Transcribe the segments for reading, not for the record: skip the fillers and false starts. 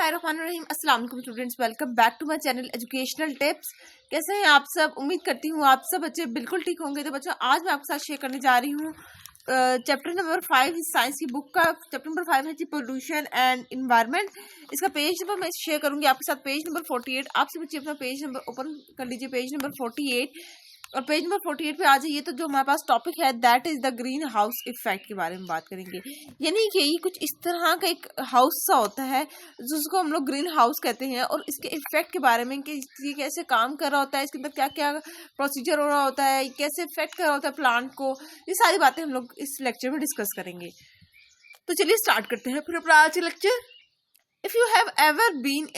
बिस्मिल्लाहिर्रहमानिर्रहीम। अस्सलाम वालेकुम students, welcome back to my channel educational tips. कैसे हैं आप सब? उम्मीद करती हूँ आप सब बच्चे बिल्कुल ठीक होंगे। तो बच्चों, आज मैं आपके साथ शेयर करने जा रही हूँ चैप्टर नंबर 5 साइंस की बुक का। चैप्टर नंबर 5 है जी पोल्यूशन एंड इन्वायरमेंट। इसका पेज नंबर मैं शेयर करूंगी आपके साथ, पेज नंबर 48। आप सब बच्चे अपना पेज नंबर ओपन कर लीजिए, पेज नंबर 48। और पेज नंबर 48 पे आ जाइए तो जो हमारे पास टॉपिक है that is the greenhouse effect के बारे में बात करेंगे। यानी कि ये कुछ इस तरह का एक हाउस सा होता है जिसको हम लोग ग्रीन हाउस कहते हैं, और इसके इफेक्ट के बारे में कि ये कैसे काम कर रहा होता है, इसके अंदर क्या क्या प्रोसीजर हो रहा होता है, कैसे इफेक्ट कर रहा होता है प्लांट को, ये सारी बातें हम लोग इस लेक्चर में डिस्कस करेंगे। तो चलिए स्टार्ट करते हैं फिर अपना आज lecture. If you have ever been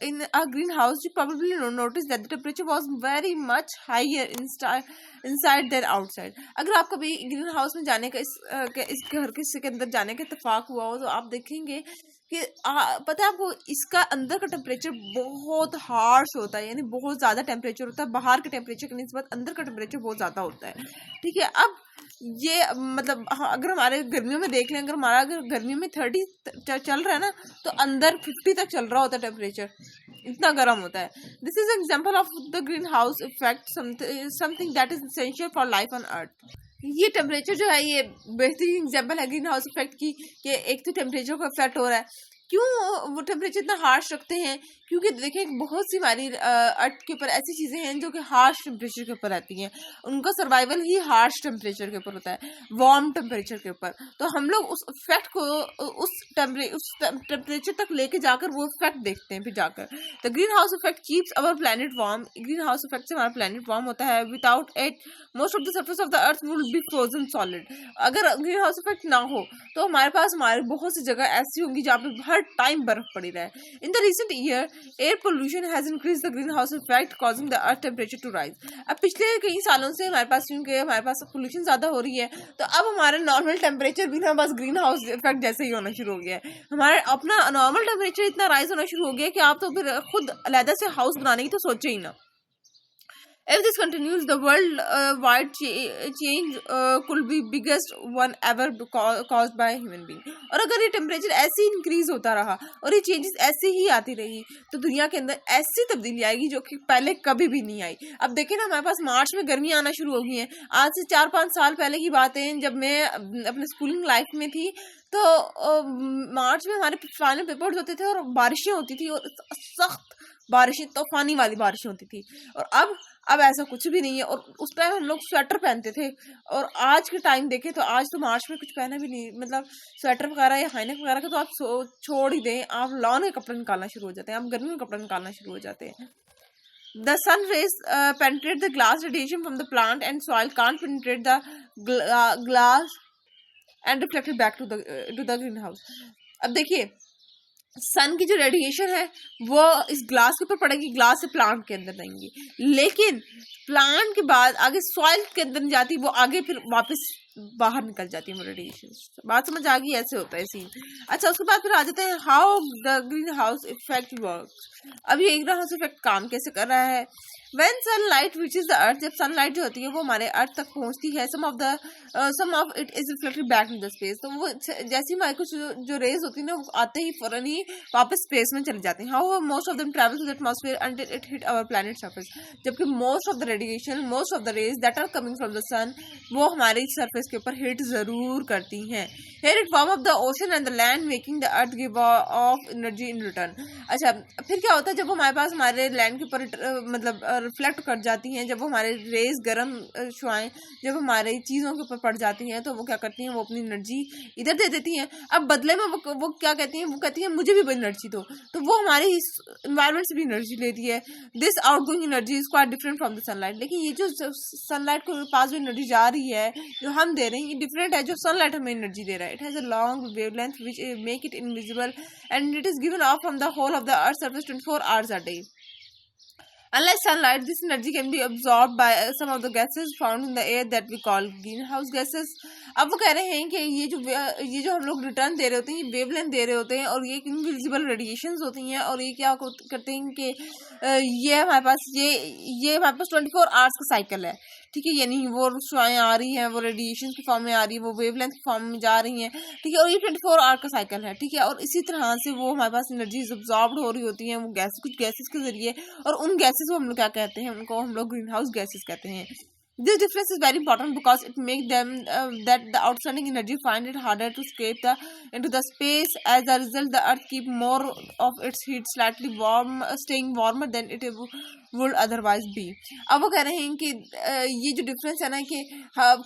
in a greenhouse, you probably noticed that the temperature was very much higher inside than outside. अगर आप कभी ग्रीन हाउस में जाने का इस घर के अंदर जाने का इत्तेफाक हुआ हो तो आप देखेंगे कि पता है आपको, इसका अंदर का टेम्परेचर बहुत हार्श होता है, यानी बहुत ज़्यादा टेम्परेचर होता है। बाहर के टेम्परेचर की निस्बत अंदर का टेम्परेचर बहुत ज़्यादा होता है। ठीक है, अब ये मतलब अगर हमारे गर्मियों में देख लें, अगर गर्मियों में 30 चल रहा है ना, तो अंदर 50 तक चल रहा होता है टेम्परेचर, इतना गर्म होता है। This is example of the greenhouse effect, something that is essential for life on earth. ये टेम्परेचर जो है, ये बेहतरीन एग्जांपल है ग्रीन हाउस इफेक्ट की, कि एक तो टेम्परेचर का इफेक्ट हो रहा है। क्यों वो टेम्परेचर इतना हार्श रखते हैं? क्योंकि देखें, बहुत सी हमारी अर्थ के ऊपर ऐसी चीज़ें हैं जो कि हार्श टेम्परेचर के ऊपर रहती हैं। उनका सर्वाइवल ही हार्श टेम्परेचर के ऊपर होता है, वार्म टेम्परेचर के ऊपर। तो हम लोग उस इफेक्ट को उस टेम्परेचर तक लेके जाकर वो इफेक्ट देखते हैं फिर जाकर। The greenhouse effect keeps our planet warm. Green house effect से हमारा प्लैनेट वार्म होता है। Without it most of the surface of the earth would be frozen solid. अगर ग्रीन हाउस इफेक्ट ना हो तो हमारे बहुत सी जगह ऐसी होंगी जहाँ पे हर टाइम बर्फ पड़ी रहे। In the recent year air pollution has increased the greenhouse effect, causing the earth temperature to rise. अब पिछले कई सालों से हमारे पास, क्योंकि हमारे पास पोल्यूशन ज्यादा हो रही है, तो अब हमारा नॉर्मल टेम्परेचर भी ना बस ग्रीन हाउस इफेक्ट जैसे ही होना शुरू हो गया है। हमारा अपना नॉर्मल टेम्परेचर इतना राइज होना शुरू हो गया कि आप तो फिर खुद अलहदा से हाउस बनाने की तो सोचे ही ना। If this continues, the world-wide change could be biggest one ever caused by human being. और अगर ये टेम्परेचर ऐसे ही इंक्रीज होता रहा और ये चेंजेस ऐसे ही आती रही तो दुनिया के अंदर ऐसी तब्दीली आएगी जो कि पहले कभी भी नहीं आई। अब देखिए ना, हमारे पास मार्च में गर्मी आना शुरू हो गई है। आज से 4-5 साल पहले की बात है, जब मैं अपने स्कूलिंग लाइफ में थी तो मार्च में हमारे फाइनल पेपर्स होते थे और बारिशें होती थी, और सख्त बारिशें, तूफानी वाली बारिशें होती थी। और अब ऐसा कुछ भी नहीं है। और उस टाइम हम लोग स्वेटर पहनते थे, और आज के टाइम देखें तो आज तो मार्च में कुछ पहना भी नहीं, मतलब स्वेटर वगैरह या हाइनेक वगैरह का तो आप छोड़ ही दें, आप लॉन के कपड़े निकालना शुरू हो जाते हैं, आप गर्मी के कपड़े निकालना शुरू हो जाते हैं। The sun rays penetrate the glass radiation from the plant and soil can't penetrate the glass and reflected back to the greenhouse. अब देखिए, सन की जो रेडिएशन है वो इस ग्लास के ऊपर पड़ेगी, ग्लास से प्लांट के अंदर जाएंगी, लेकिन प्लांट के बाद आगे सॉइल के अंदर नहीं जाती, वो आगे फिर वापस बाहर निकल जाती है वो रेडिएशन। बात समझ आ गई? ऐसे होता है सीन। अच्छा, उसके बाद फिर आ जाते हैं how the greenhouse effect works. अब ये ग्रीन हाउस इफेक्ट काम कैसे कर रहा है? When sunlight reaches the earth, जब सनलाइट जो होती है वो हमारे अर्थ तक पहुंचती है, some of it is reflected back in the space। तो वो जैसी हमारे कुछ जो रेज होती है ना, वो आते ही फौरन ही वापस स्पेस में चले जाते हैं। However, most of them travel through the atmosphere until it hit our planet surface। जबकि most of the radiation, most of the rays that are coming from the sun, वो हमारे सरफेस के ऊपर हिट जरूर करती हैं। Here it warm up the ocean and the land, making the earth give off energy in return। अच्छा, फिर क्या होता है जब हमारे पास हमारे लैंड के ऊपर मतलब रिफ्लेक्ट कर जाती हैं, जब वो हमारे रेज गर्म शुआएं जब हमारे चीज़ों के ऊपर पड़ जाती हैं, तो वो क्या करती हैं, वो अपनी एनर्जी इधर दे देती हैं। अब बदले में वो क्या कहती हैं, वो कहती हैं मुझे भी एनर्जी दो, तो वो हमारी इस इन्वायरमेंट से भी एनर्जी लेती है। This outgoing energy is quite different from the sunlight. लेकिन ये जो सनलाइट के पास जो एनर्जी जा रही है, जो हम दे रहे हैं, ये डिफरेंट है जो सनलाइट हमें एनर्जी दे रहा है। It has a long wavelength which make it invisible and it is given off from the whole of the earth surface 24 hours a day। Unlike sunlight, this energy can be absorbed by some of the gases found in the air that we call greenhouse gases। अब वो कह रहे हैं कि ये जो हम लोग रिटर्न दे रहे होते हैं, ये वेवलेंथ दे रहे होते हैं, और ये इनविजिबल रेडिएशंस होती हैं, और ये क्या करते हैं कि ये हमारे पास 24 आवर्स का साइकिल है। ठीक है, यानी वो शुआएं आ रही हैं, वो रेडिएशन की फॉर्म में आ रही है, वो वेवलेंथ की फॉर्म में जा रही हैं, ठीक है, और ये 24 आवर का साइकिल है, ठीक है, और इसी तरह से वो हमारे पास एनर्जीज अब्जॉर्ब हो रही होती हैं वो गैस, कुछ गैसेस के जरिए, और उन गैसेस को हम लोग क्या कहते हैं, उनको हम लोग ग्रीन हाउस गैसेस कहते हैं। This difference is very important because it makes them that the outstanding energy find it harder to escape into the space. As a result, the Earth keep more of its heat slightly warm, staying warmer than it would otherwise be. अब वो कह रहे हैं कि ये जो difference है ना कि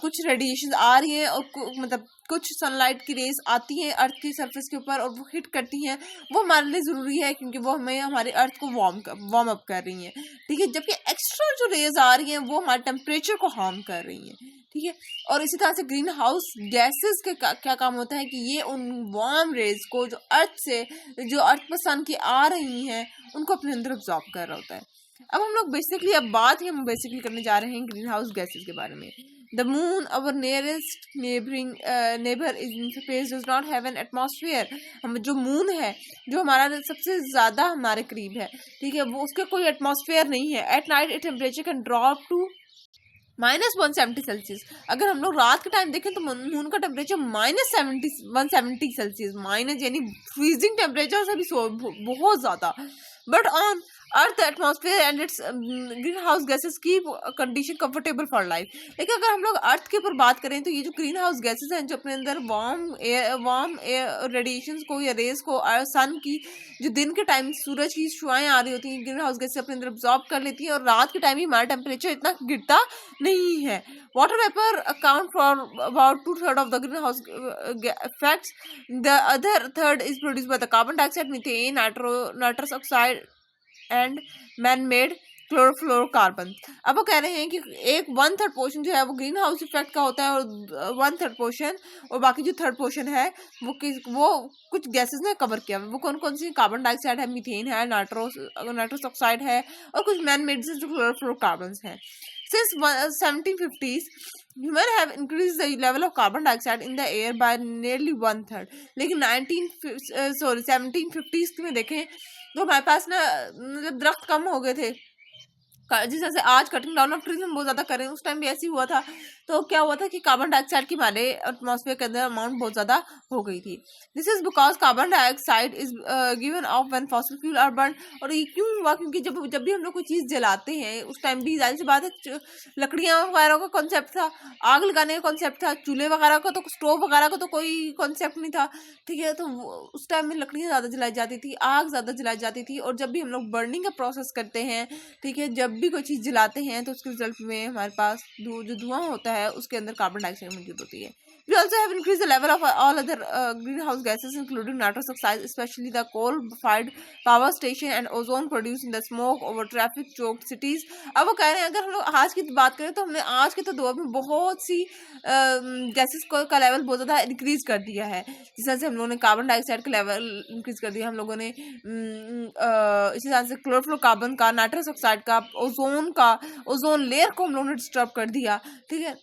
कुछ रेडिएशन आ रही हैं और मतलब कुछ सनलाइट की रेस आती हैं अर्थ की सरफेस के ऊपर और वो हिट करती हैं, वो हमारे लिए ज़रूरी है क्योंकि वो हमें हमारे अर्थ को वार्म अप कर रही हैं, ठीक है, जबकि एक्स्ट्रा जो रेज आ रही हैं वो हमारे टेम्परेचर को हार्म कर रही हैं, ठीक है। और इसी तरह से ग्रीन हाउस गैसेस का क्या काम होता है कि ये उन वार्म रेज को जो अर्थ पर सन की आ रही हैं उनको अपने अंदर ऑब्जॉर्ब कर रहा होता है। अब हम लोग बेसिकली हम बेसिकली करने जा रहे हैं ग्रीन हाउस गैसेस के बारे में। The moon, our nearest neighbor in space, does not have an atmosphere. हम जो मून है, जो हमारा सबसे ज़्यादा हमारे करीब है, ठीक है, वो उसके कोई एटमॉस्फेयर नहीं है। At night, its temperature can drop to -170 Celsius. अगर हम लोग रात के टाइम देखें तो मून का टेम्परेचर -170 सेल्सियस, माइनस यानी फ्रीजिंग टेम्परेचर से भी बहुत ज़्यादा। But on earth atmosphere and it's green house gases की कंडीशन कंफर्टेबल फॉर लाइफ। लेकिन अगर हम लोग अर्थ के ऊपर बात करें तो ये जो ग्रीन हाउस गैसेस हैं जो अपने अंदर वार्म एयर रेडिएशंस को या रेस को सन की जो दिन के टाइम सूरज की शुआएं आ रही होती हैं, ग्रीन हाउस गैसेस अपने अंदर अब्जॉर्ब कर लेती हैं और रात के टाइम ही हमारा टेम्परेचर इतना गिरता नहीं है। Water vapour account for about 2/3 of the green house effects. The other third is produce by the carbon dioxide, methane, nitrous oxide and man made chlorofluorocarbon. अब वो कह रहे हैं कि एक 1/3 पोर्शन जो है वो ग्रीन हाउस इफेक्ट का होता है और 1/3 पोर्शन और बाकी जो 3rd पोर्शन है वो कुछ गैसेस ने कवर किया। वो कौन कौन सी? कार्बन डाइऑक्साइड है, मीथेन है, नाइट्रस ऑक्साइड है और कुछ मैन मेड क्लोरोफ्लोरोकार्बन है। Since 1750s, humans have increased the level of carbon dioxide in the air by nearly 1/3. लेकिन 1750s में देखें तो हमारे पास ना मतलब दरख्त कम हो गए थे, जिस तरह से आज कटिंग डाउन ऑफ ट्रीज हम बहुत ज़्यादा करें, उस टाइम भी ऐसे हुआ था। तो क्या हुआ था कि कार्बन डाइऑक्साइड की हमारे एटमॉस्फेयर के अंदर अमाउंट बहुत ज़्यादा हो गई थी। This is because carbon dioxide is given off when fossil fuel are burn. और ये क्यों हुआ? क्योंकि जब भी हम लोग कोई चीज़ जलाते हैं उस टाइम भी जाहिर सी बात है लकड़ियाँ वगैरह का कॉन्सेप्ट था, आग लगाने का कॉन्सेप्ट था, चूल्हे वगैरह का तो स्टोव वगैरह का तो कोई कॉन्सेप्ट नहीं था, ठीक है। तो उस टाइम में लकड़ियाँ ज़्यादा जलाई जाती थी, आग ज़्यादा जलाई जाती थी। और जब भी हम लोग बर्निंग का प्रोसेस करते हैं, ठीक है, जब भी कोई चीज़ जलाते हैं तो उसके रिजल्ट में हमारे पास जो धुआं होता है उसके अंदर कार्बन डाइऑक्साइड मौजूद होती है। We also have increased the level of all other greenhouse gases including nitrous oxide, especially the coal-fired power station and ozone producing the smoke over traffic choked cities. अब वो कह रहे हैं अगर हम लोग आज की बात करें तो हमने आज के तो दौर में बहुत सी गैसेस का लेवल बहुत ज़्यादा इंक्रीज कर दिया है। जिस तरह से हम लोगों ने कार्बन डाइऑक्साइड का लेवल इंक्रीज कर दिया, हम लोगों ने इसी तरह से क्लोरोफ्लोरोकार्बन का, नाइट्रस ऑक्साइड का, ओजोन लेयर को हम लोगों ने डिस्टर्ब कर दिया, ठीक है।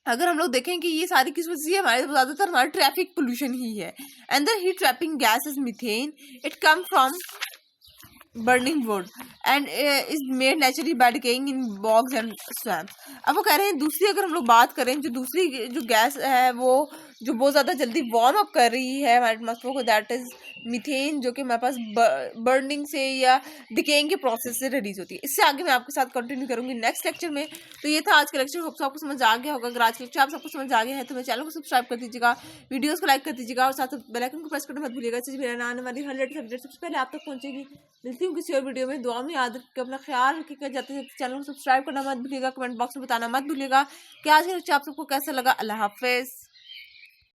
अगर हम लोग देखें कि ये सारी किस वजह से हमारे ज़्यादातर हमारा ट्रैफिक पोल्यूशन ही है। And the heat trapping gas is methane, it come from burning would and is made naturally bye decaying in बॉग्स and swamps. अब वो कह रहे हैं दूसरी अगर हम लोग बात करें जो दूसरी जो गैस है वो जो बहुत ज़्यादा जल्दी वार्म अप कर रही है हमारे एटमॉस्फेयर को, दैट इज मीथेन, जो कि हमारे पास बर्निंग से या डिकेइंग के प्रोसेस से रिलीज होती है। इससे आगे मैं आपके साथ कंटिन्यू करूंगी नेक्स्ट लेक्चर में। तो ये था आज का लेक्चर, होप आपको समझ आ गया होगा। अगर आज का लेक्चर आप सबको समझ आ गया है तो मेरे चैनल को सब्सक्राइब कर दीजिएगा, वीडियोस को लाइक कर दीजिएगा और साथ साथ बेल आइकन को प्रेस करना मत भूलिएगा। इससे मेरा आने वाली 100 सब्जेक्ट सबसे पहले आप तक पहुंचेगी। मिलती हूँ किसी और वीडियो में, दुआ में याद रखिएगा, अपना ख्याल रखिएगा, जाते जाते चैनल को सब्सक्राइब करना मत भूलिएगा, कमेंट बॉक्स में बताना मत भूलिएगा कि आज का लेक्चर आप सबको कैसा लगा। अल्लाह हाफिज़।